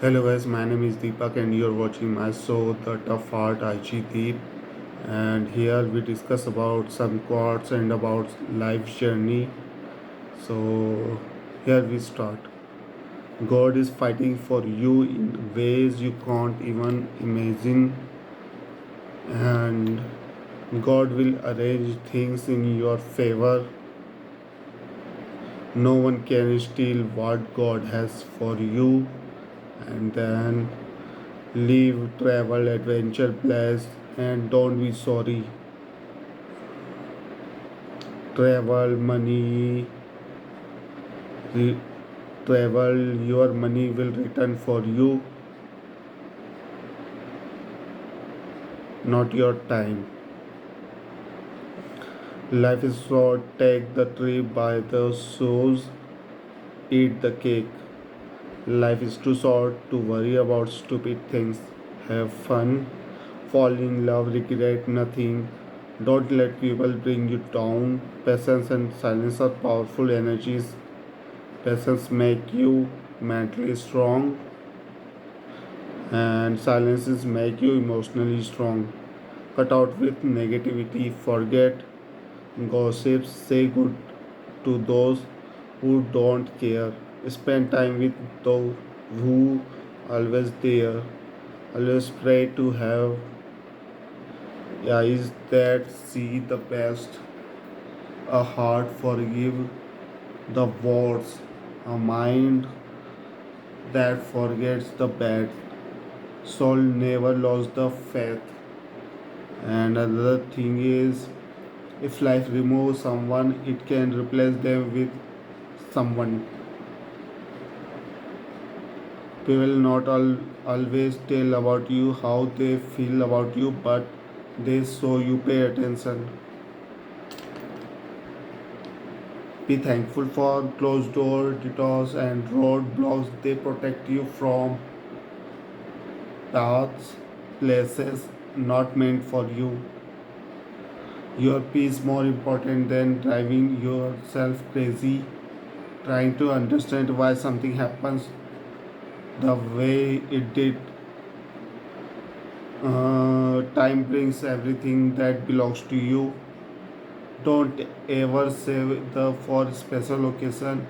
Hello guys, my name is Deepak and you're watching my show The Tough Heart IG Deep, and here we discuss about some quotes and about life's journey. So here we start. God is fighting for you in ways you can't even imagine, and God will arrange things in your favor. No one can steal what God has for you. And then live, travel, adventure, bless, and don't be sorry. Travel, money, re- travel, your money will return for you, not your time. Life is short, take the trip by the shoes, eat the cake. Life is too short to worry about stupid things. Have fun, fall in love, regret nothing. Don't let people bring you down. Patience and silence are powerful energies. Patience make you mentally strong, and silences make you emotionally strong. Cut out with negativity, forget gossips, say good to those who don't care. Spend time with those who always there. Always pray to have eyes that see the best, a heart forgive the worst, a mind that forgets the bad. Soul never lost the faith. And another thing is, if life removes someone, it can replace them with someone. People not always tell about you how they feel about you, but they show you pay attention. Be thankful for closed door, detours, and roadblocks. They protect you from paths, places not meant for you. Your peace more important than driving yourself crazy, trying to understand why something happens the way it did. Time brings everything that belongs to you. Don't ever save the for special occasion.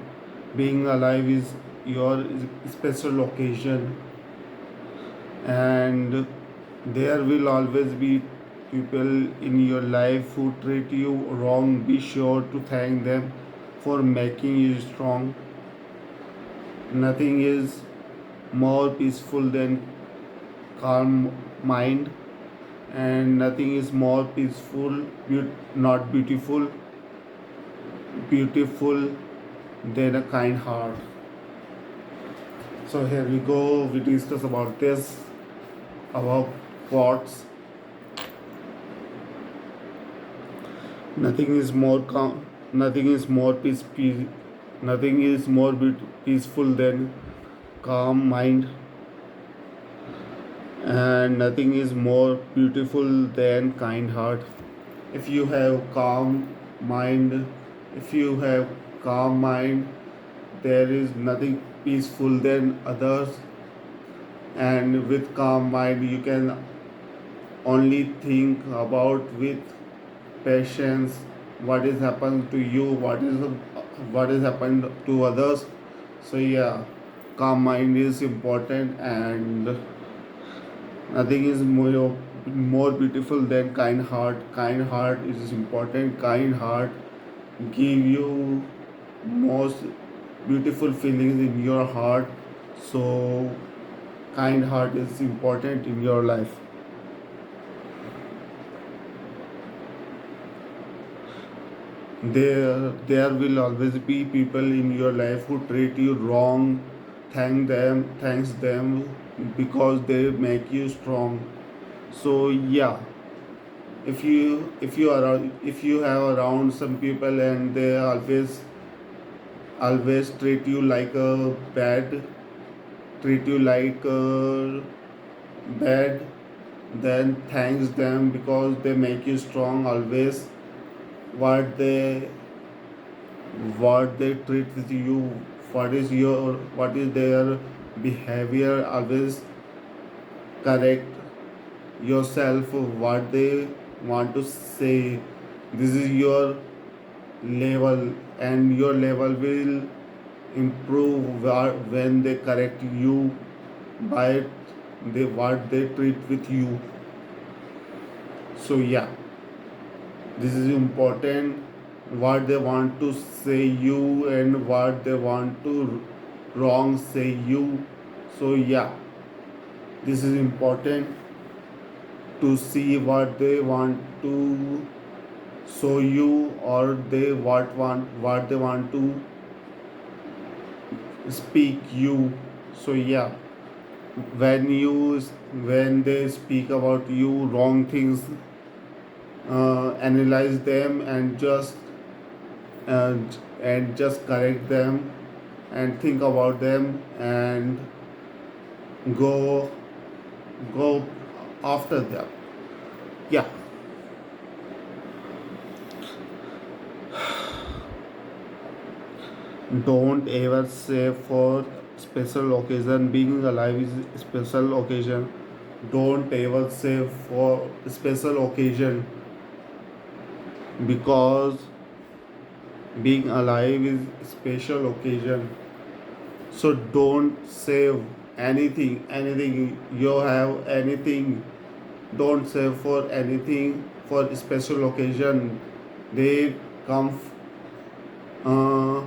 Being alive is your special occasion, and there will always be people in your life who treat you wrong. Be sure to thank them for making you strong. Nothing is more peaceful than calm mind, and nothing is more peaceful, not beautiful than a kind heart. So here we go. We discuss about this, about quotes. Nothing is more calm. Nothing is more Nothing is more peaceful than calm mind, and nothing is more beautiful than kind heart. If you have mind, if you have calm mind, there is nothing peaceful than others. And with calm mind, you can only think about with patience what is happened to you, what is happened to others. So yeah, calm mind is important, and nothing is more beautiful than kind heart. Kind heart is important. Kind heart give you most beautiful feelings in your heart. So kind heart is important in your life. There will always be people in your life who treat you wrong. Thanks them, because they make you strong. So yeah, if you have around some people and they always treat you like a bad, then thanks them because they make you strong always. What they what they treat with you, what is their behavior. Always correct yourself what they want to say. This is your level, and your level will improve when they correct you by what they treat with you. So yeah, this is important, what they want to say you and what they want to wrong say you. So yeah, this is important to see what they want to show you, or what they want to speak you. So yeah, when you when they speak about you wrong things, analyze them and just correct them and think about them and go go after them. Yeah, don't ever say for special occasion. Being alive is a special occasion. Don't ever say for special occasion, because being alive is a special occasion. So don't save anything you have, anything. Don't save for anything for special occasion. They come. uh,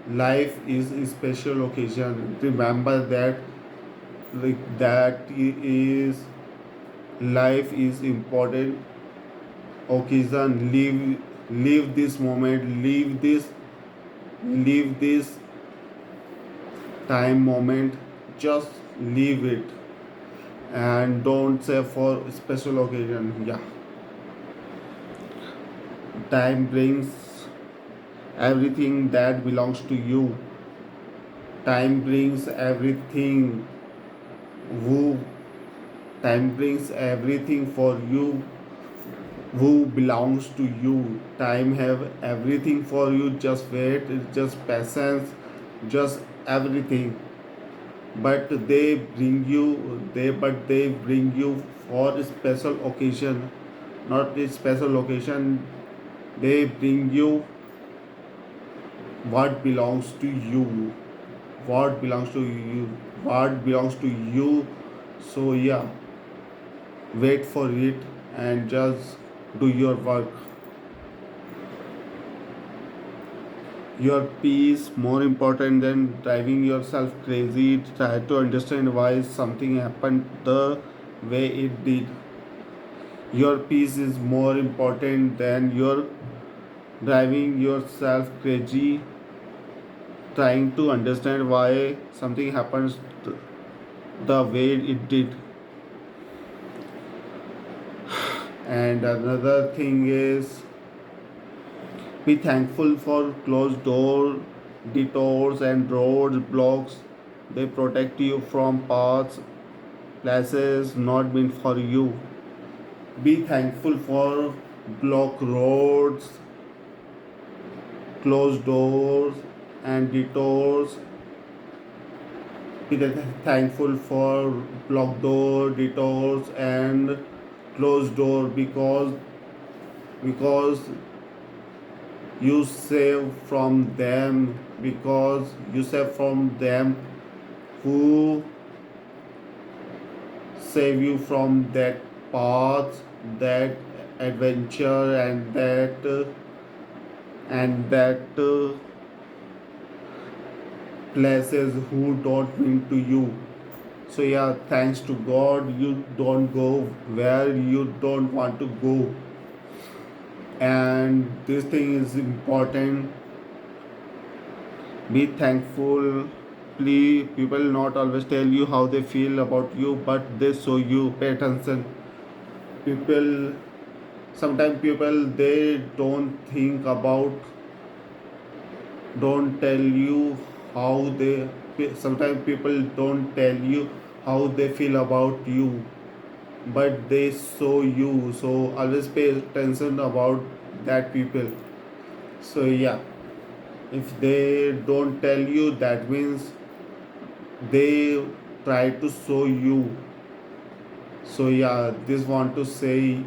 Life is a special occasion. Remember that, like that is life is important occasion. Live this moment, live this time moment. Just leave it, and don't say for special occasion. Yeah, time brings everything that belongs to you. Time brings everything. Who Time brings everything for you who belongs to you. Time have everything for you. Just wait, it's just patience, just everything. But they bring you for a special occasion, not a special occasion. They bring you what belongs to you, what belongs to you, what belongs to you. So yeah, wait for it and just do your work. Your peace more important than driving yourself crazy. Try to understand why something happened the way it did. Your peace is more important than your driving yourself crazy, trying to understand why something happens the way it did. And another thing is, be thankful for closed doors, detours, and roads blocks. They protect you from paths, places not meant for you. Be thankful for blocked roads, closed doors, and detours. Be thankful for blocked door, detours, and closed door, because you save from them, because you save from them who save you from that path, that adventure, and that places who don't mean to you. So yeah, thanks to God, you don't go where you don't want to go. And this thing is important. Be thankful. Please, people not always tell you how they feel about you, but they show you. Pay attention. People, sometimes people they don't tell you how they. Sometimes people don't tell you how they feel about you, but they show you. So always pay attention about that people. So yeah, if they don't tell you, that means they try to show you. So yeah, this is want to say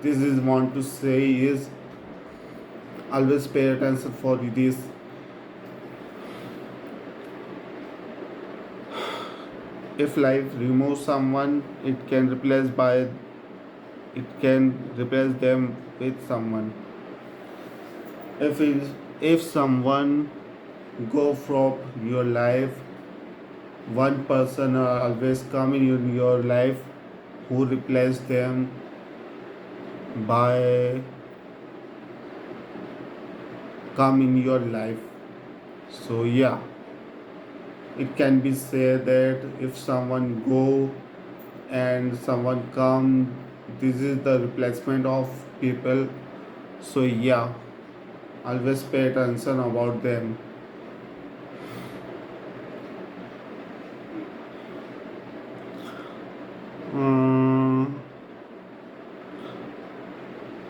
is always pay attention for this. If life removes someone, it can replace them with someone. If someone go from your life, one person always come in your life who replace them by come in your life. So yeah, it can be said that if someone go and someone come, this is the replacement of people. So yeah, always pay attention about them. Um,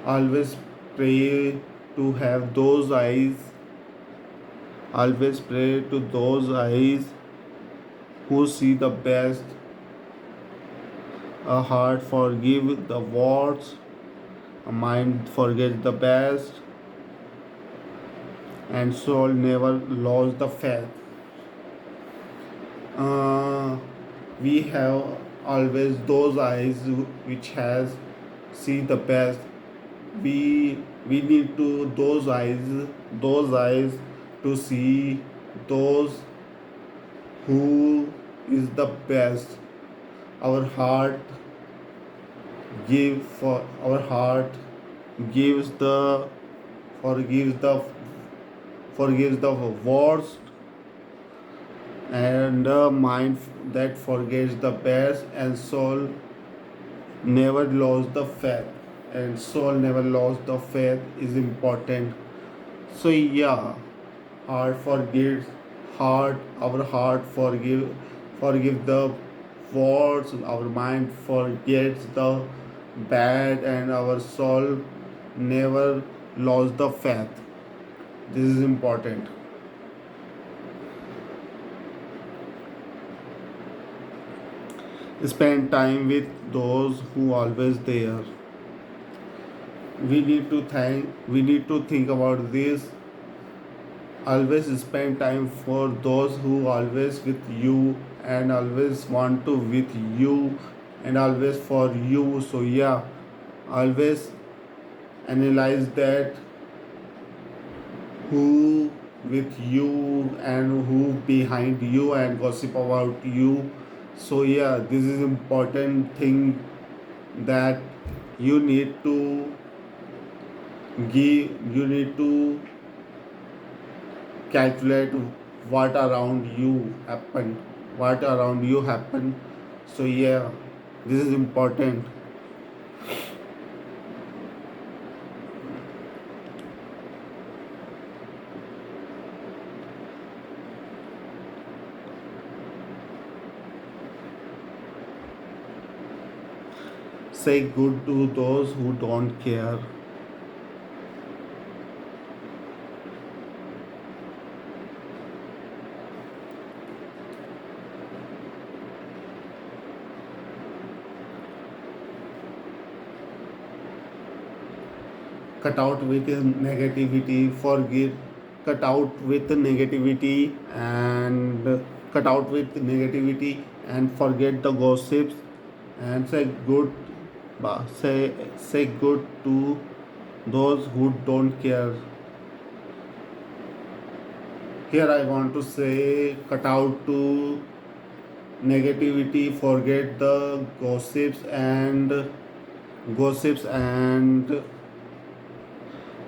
always pray to have those eyes. Always pray to those eyes who see the best. A heart forgive the worst, a mind forgets the best, and soul never lost the faith. Uh, we have always those eyes which has see the best. We need to those eyes to see those who is the best. Our heart our heart gives the forgives the forgives the worst, and the mind that forgets the best, and soul never lost the faith, and soul never lost the faith is important. So yeah, heart forgives heart our heart forgive the words, our mind forgets the bad, and our soul never lost the faith. This is important. Spend time with those who always there. We need to think about this. Always spend time for those who always with you, and always want to with you, and always for you. So yeah, always analyze that who with you and who behind you and gossip about you. So yeah, this is important thing that you need to you need to calculate what around you happen. So yeah, this is important. Say good to those who don't care. Cut out with negativity, forgive. Cut out with negativity and cut out with negativity and forget the gossips, and say good to those who don't care. Here I want to say cut out to negativity, forget the gossips and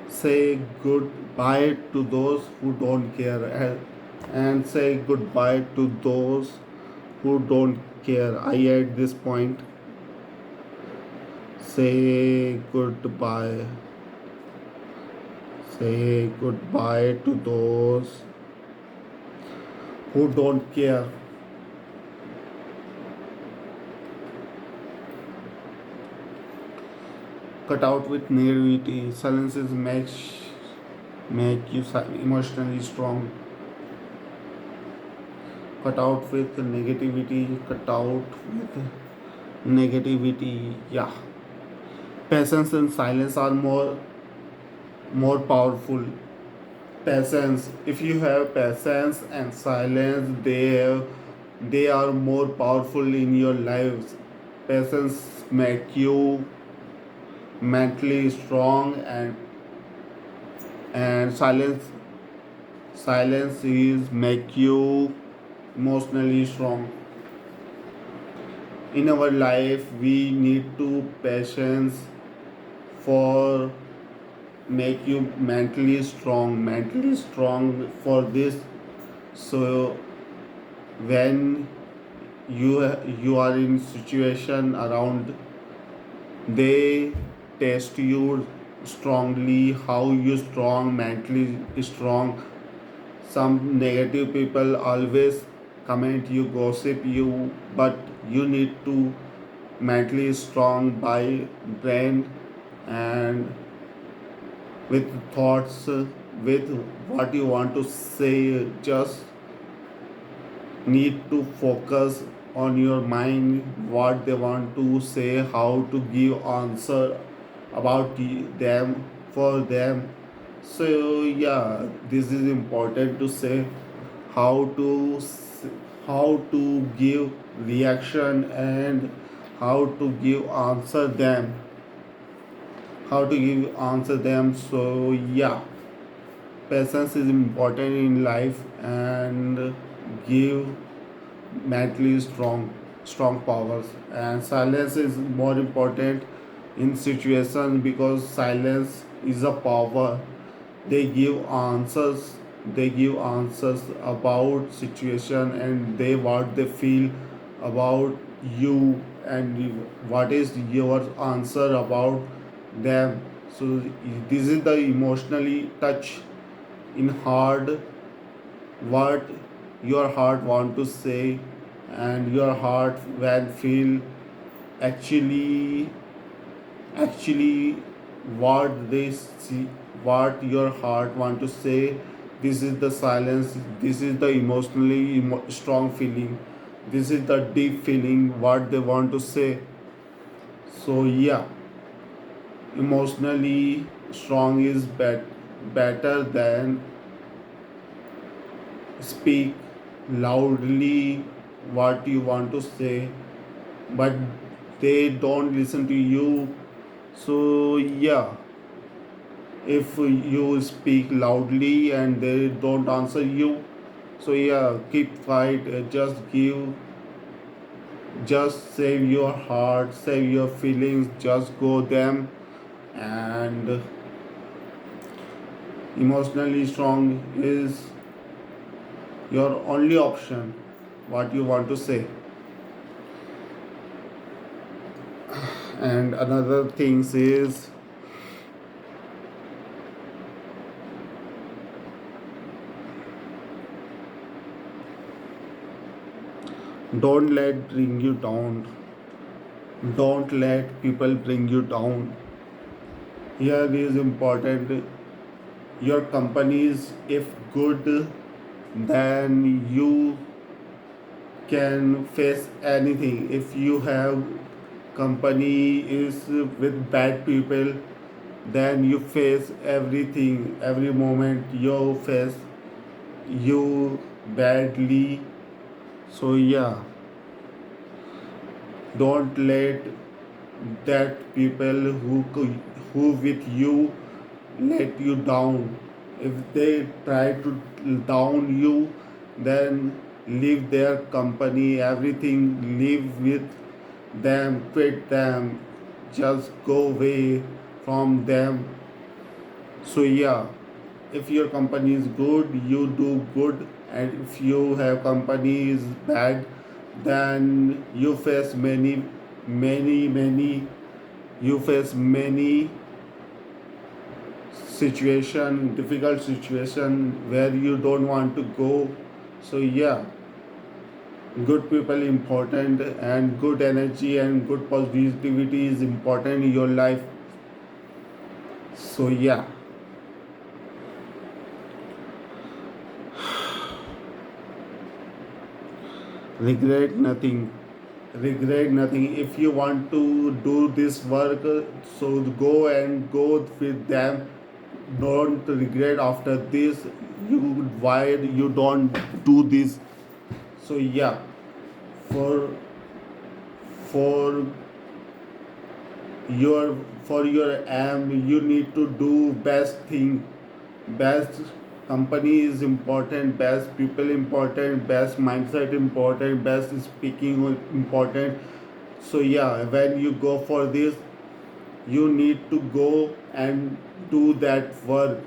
say goodbye to those who don't care, and say goodbye to those who don't care. I at this point say goodbye. Say goodbye to those who don't care. Cut out with negativity. Silences make you emotionally strong. cut out with negativity, cut out with negativity. Yeah, patience and silence are more powerful. Patience, if you have patience and silence, they are more powerful in your lives. Patience make you mentally strong, and silence is make you emotionally strong. In our life we need to patience for make you mentally strong for this. So when you are in situation around, they test you strongly, how you strong, mentally strong. Some negative people always comment you, gossip you, but you need to mentally strong by brain and with thoughts, with what you want to say. Just need to focus on your mind, what they want to say, how to give answer about them, for them. So yeah, this is important to say, how to how to give reaction, and how to give answer them, how to give answer them. So yeah, patience is important in life, and give mentally strong powers. And silence is more important in situations, because silence is a power. They give answers, about situation, and they what they feel about you, and what is your answer about them. So this is the emotionally touch in hard, what your heart want to say, and your heart when feel actually actually what they see, what your heart want to say. This is the silence, this is the emotionally strong feeling, this is the deep feeling what they want to say. So yeah, emotionally strong is better than speak loudly what you want to say, but they don't listen to you. So yeah, if you speak loudly and they don't answer you, so yeah, keep quiet. Just save your heart, save your feelings, just go them. And emotionally strong is your only option, what you want to say. And another things is, don't let bring you down, don't let people bring you down. Here is important, your companies if good, then you can face anything. If you have company is with bad people, then you face everything, every moment you face you badly. So yeah, don't let that people who with you let you down. If they try to down you, then leave their company, everything, live with them, quit them, just go away from them. So yeah, if your company is good, you do good, and if you have company is bad, then you face many you face many situation, difficult situation where you don't want to go. So yeah, good people important, and good energy and good positivity is important in your life. So yeah, regret nothing. Regret nothing. If you want to do this work, so go with them. Don't regret after this. You why you don't do this. So yeah, for for your for your aim, you need to do best thing. Best company is important, best people important, best mindset important, best speaking important. So yeah, when you go for this, you need to go and do that work.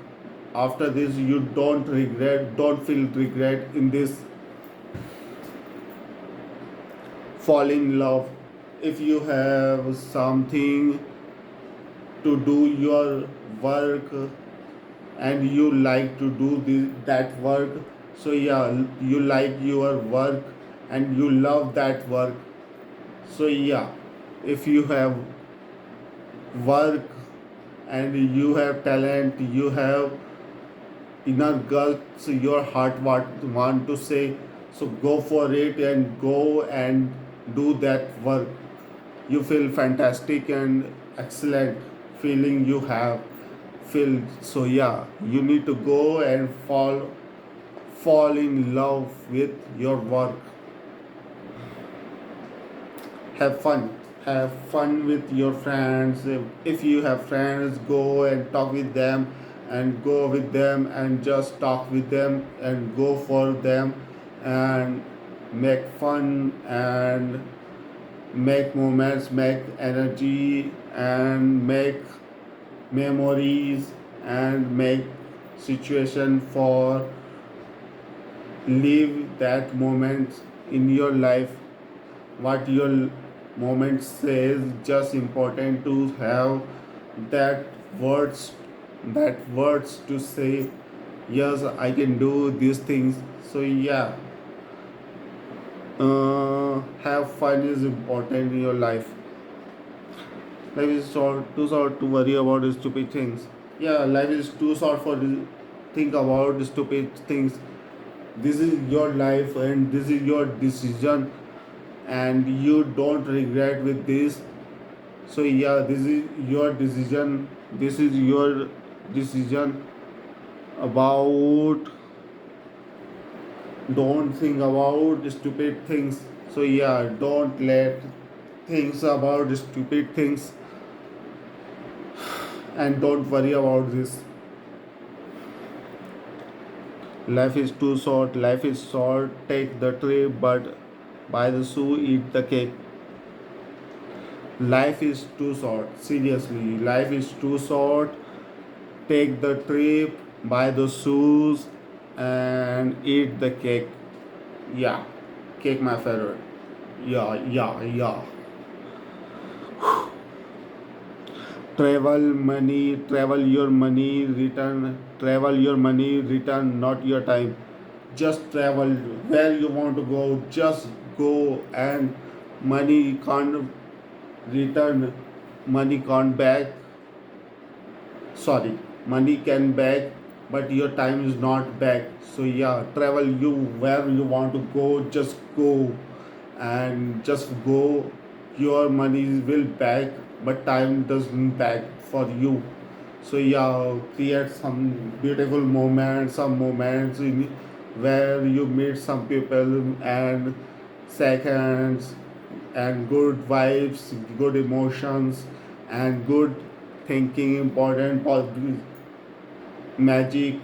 After this, you don't feel regret in this. Fall in love. If you have something to do your work and you like to do that work, so yeah, you like your work and you love that work. So yeah, if you have work and you have talent, you have inner guts, your heart what want to say, so go for it and go and do that work. You feel fantastic and excellent feeling you have feel. So yeah, you need to go and fall in love with your work. Have fun with your friends. If you have friends, go and talk with them and go with them and just talk with them and go for them and make fun and make moments, make energy and make memories and make situation for live that moment in your life. What your moment says, just important to have that words that words to say, yes, I can do these things. So yeah, have fun is important in your life. Life is too short to worry about stupid things. Yeah, life is too short for think about stupid things. This is your life and this is your decision and you don't regret with this. So yeah, this is your decision. This is your decision about. Don't think about stupid things. So yeah, don't let things about stupid things and don't worry about this. Life is too short. Life is short. Take the trip, but buy the shoe, eat the cake. Life is too short. Seriously, life is too short. Take the trip, buy the shoes, and eat the cake. Yeah, cake my favorite. Yeah, yeah, yeah. Travel your money, return. Travel your money, return, not your time. Just travel where you want to go. Just go, and money can't return. Money can't back. Sorry, money can back, but your time is not back. So yeah, travel you where you want to go. Just go, and just go. Your money will back, but time doesn't back for you. So yeah, create some beautiful moments, some moments in where you meet some people and seconds and good vibes, good emotions and good thinking, important magic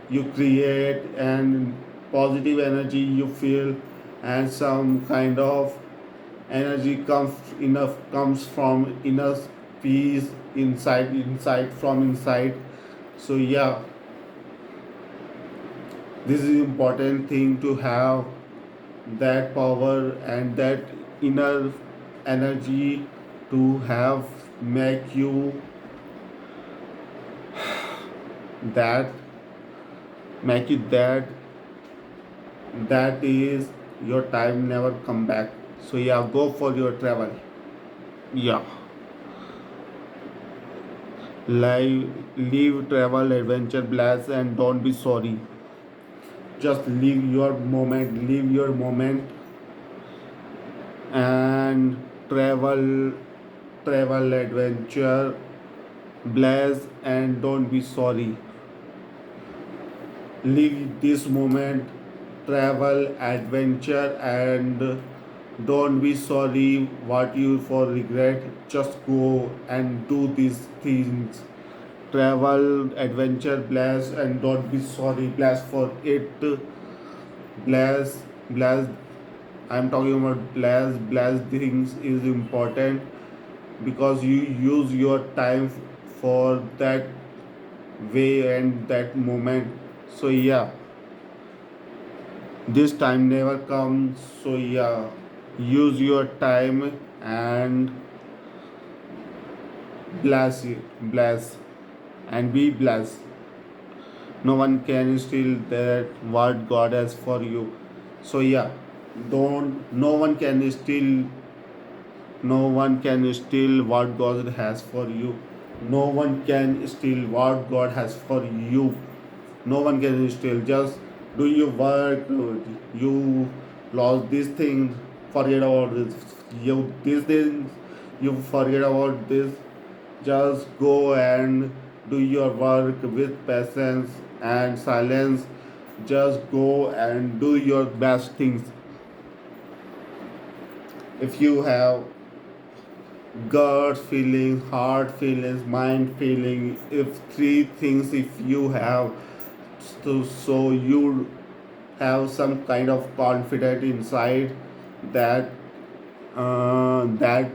you create and positive energy you feel and some kind of energy comes from inner peace inside from inside. So yeah, this is important thing to have that power and that inner energy to have make you that make it that is your time never come back. So yeah, go for your travel. Yeah, live, travel, adventure, blast, and don't be sorry. Just live your moment. Live your moment. and travel adventure, bless and don't be sorry. Live this moment, travel adventure, and don't be sorry what you for regret. Just go and do these things. Travel adventure, bless and don't be sorry. Bless for it. Bless. I'm talking about bless things is important because you use your time for that way and that moment. So yeah, this time never comes. So yeah, use your time and bless and be blessed. No one can steal that what God has for you. So yeah, don't no one can steal what God has for you. No one can steal what God has for you. No one can steal. Just do your work. You lost this thing. Forget about this. You these things. You forget about this. Just go and do your work with patience and silence. Just go and do your best things. If you have gut feeling, heart feelings, mind feeling, if three things, if you have, so you have some kind of confidence inside that that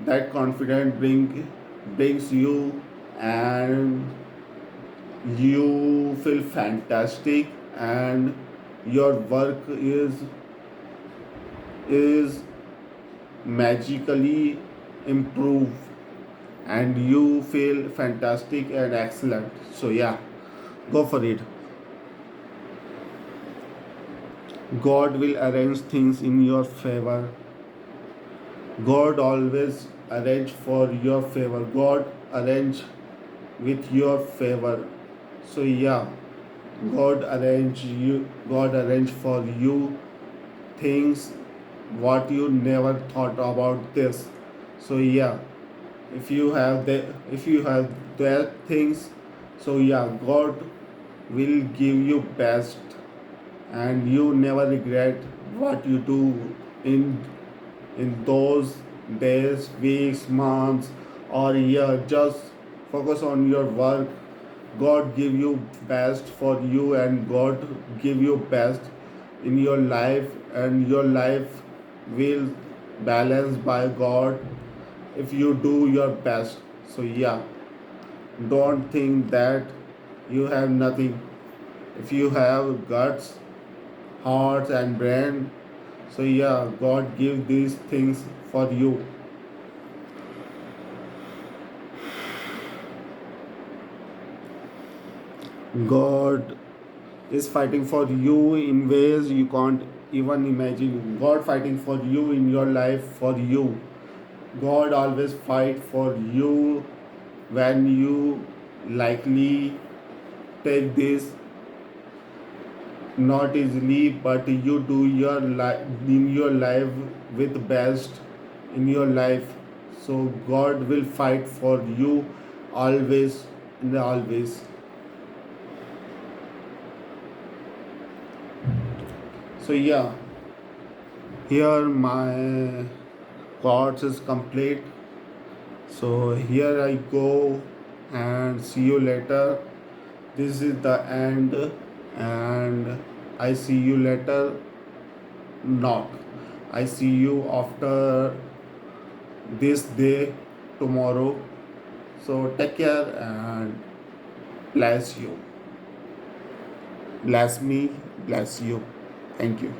that confidence brings you and you feel fantastic and your work is magically improve and you feel fantastic and excellent. So yeah, go for it. God will arrange things in your favor. God always arrange for your favor. God arrange with your favor. So yeah, God arrange for you things what you never thought about this. So yeah, if you have that things, so yeah, God will give you best and you never regret what you do in those days, weeks, months or year. Just focus on your work. God give you best for you and God give you best in your life and your life will balance by God if you do your best. So yeah, don't think that you have nothing. If you have guts, heart and brain, so yeah, God give these things for you. God is fighting for you in ways you can't even imagine. God fighting for you in your life for you. God always fight for you when you likely take this not easily, but you do your in your life with best in your life. So God will fight for you always and always. So yeah, here my cards is complete. So here I go and see you later. This is the end and I see you later. Not. I see you after this day tomorrow. So take care and bless you. Bless me, bless you. Thank you.